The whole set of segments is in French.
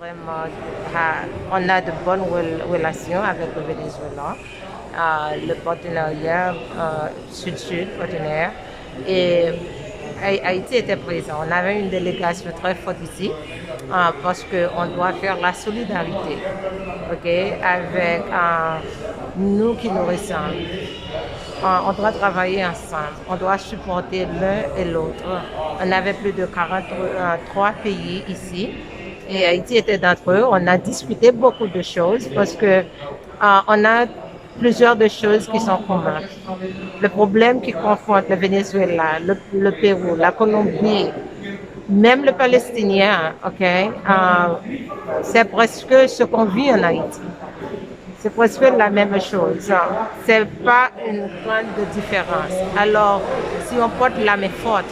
vraiment, on a de bonnes relations avec le Venezuela, le partenariat sud-sud, partenaire. Et Haïti était présent. On avait une délégation très forte ici parce qu'on doit faire la solidarité, ok, avec nous qui nous ressemblent. On doit travailler ensemble, on doit supporter l'un et l'autre. On avait plus de 43 pays ici et Haïti était d'entre eux. On a discuté beaucoup de choses parce que on a plusieurs de choses qui sont communes. Le problème qui confronte le Venezuela, le Pérou, la Colombie, même le Palestinien, ok, c'est presque ce qu'on vit en Haïti. C'est presque la même chose. C'est pas une grande différence. Alors, si on porte la main forte,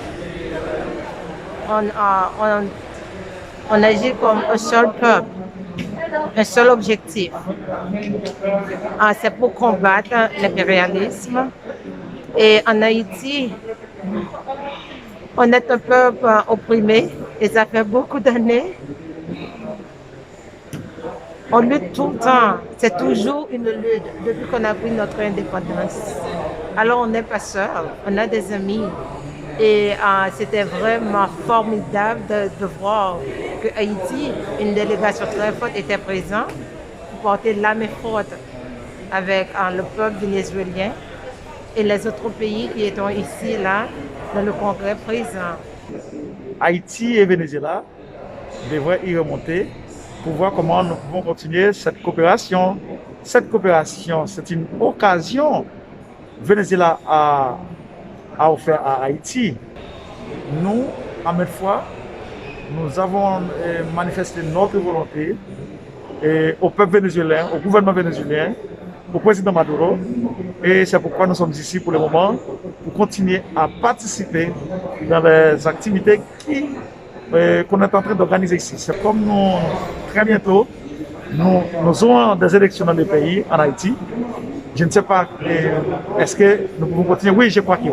on agit comme un seul peuple, un seul objectif. C'est pour combattre l'impérialisme. Et en Haïti, on est un peuple opprimé et ça fait beaucoup d'années. On lutte tout le temps. C'est toujours une lutte depuis qu'on a pris notre indépendance. Alors on n'est pas seul, on a des amis. Et c'était vraiment formidable de voir que Haïti, une délégation très forte, était présente pour porter la main forte avec le peuple vénézuélien et les autres pays qui étaient ici, là, dans le congrès présent. Haïti et Venezuela devraient y remonter pour voir comment nous pouvons continuer cette coopération. Cette coopération, c'est une occasion que Venezuela a offert à Haïti. Nous, à maintes fois, nous avons manifesté notre volonté au peuple vénézuélien, au gouvernement vénézuélien, au président Maduro. Et c'est pourquoi nous sommes ici pour le moment, pour continuer à participer dans les activités qu'on est en train d'organiser ici. C'est comme nous, très bientôt, nous aurons des élections dans le pays, en Haïti. Je ne sais pas, est-ce que nous pouvons continuer? Oui, je crois que oui.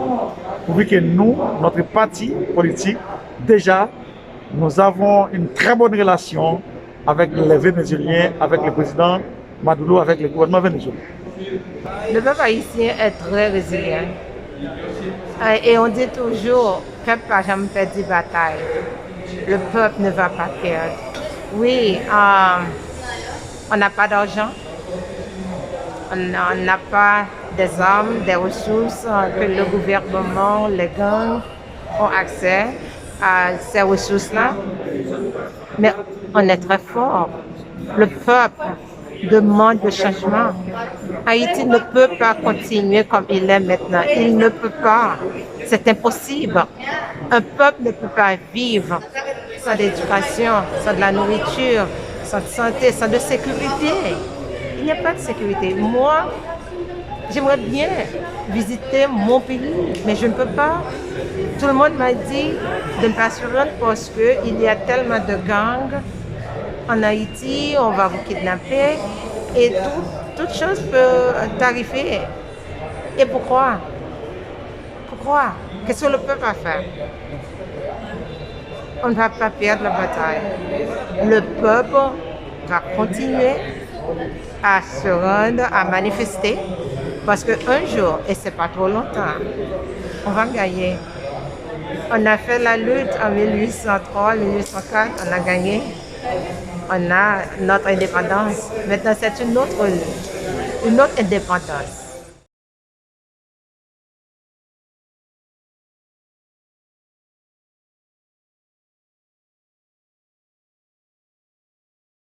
Pourvu que nous, notre parti politique, déjà, nous avons une très bonne relation avec les Vénézuéliens, avec le président Maduro, avec le gouvernement vénézuélien. Le peuple haïtien est très résilient. Et on dit toujours, le peuple n'a jamais perdu bataille. Le peuple ne va pas perdre. Oui, on n'a pas d'argent, on n'a pas des armes, des ressources que le gouvernement, les gangs ont accès à ces ressources-là. Mais on est très fort. Le peuple demande le changement. Haïti ne peut pas continuer comme il est maintenant. Il ne peut pas. C'est impossible. Un peuple ne peut pas vivre sans éducation, sans de la nourriture, sans de santé, sans de sécurité. Il n'y a pas de sécurité. Moi, j'aimerais bien visiter mon pays, mais je ne peux pas. Tout le monde m'a dit de ne pas se rendre parce qu'il y a tellement de gangs en Haïti, on va vous kidnapper et toute chose peut t'arriver. Et pourquoi? Pourquoi? Qu'est-ce que le peuple va faire? On ne va pas perdre la bataille. Le peuple va continuer à se rendre, à manifester, parce qu'un jour, et c'est pas trop longtemps, on va gagner. On a fait la lutte en 1803, 1804, on a gagné. On a notre indépendance. Maintenant, c'est une autre lutte, une autre indépendance.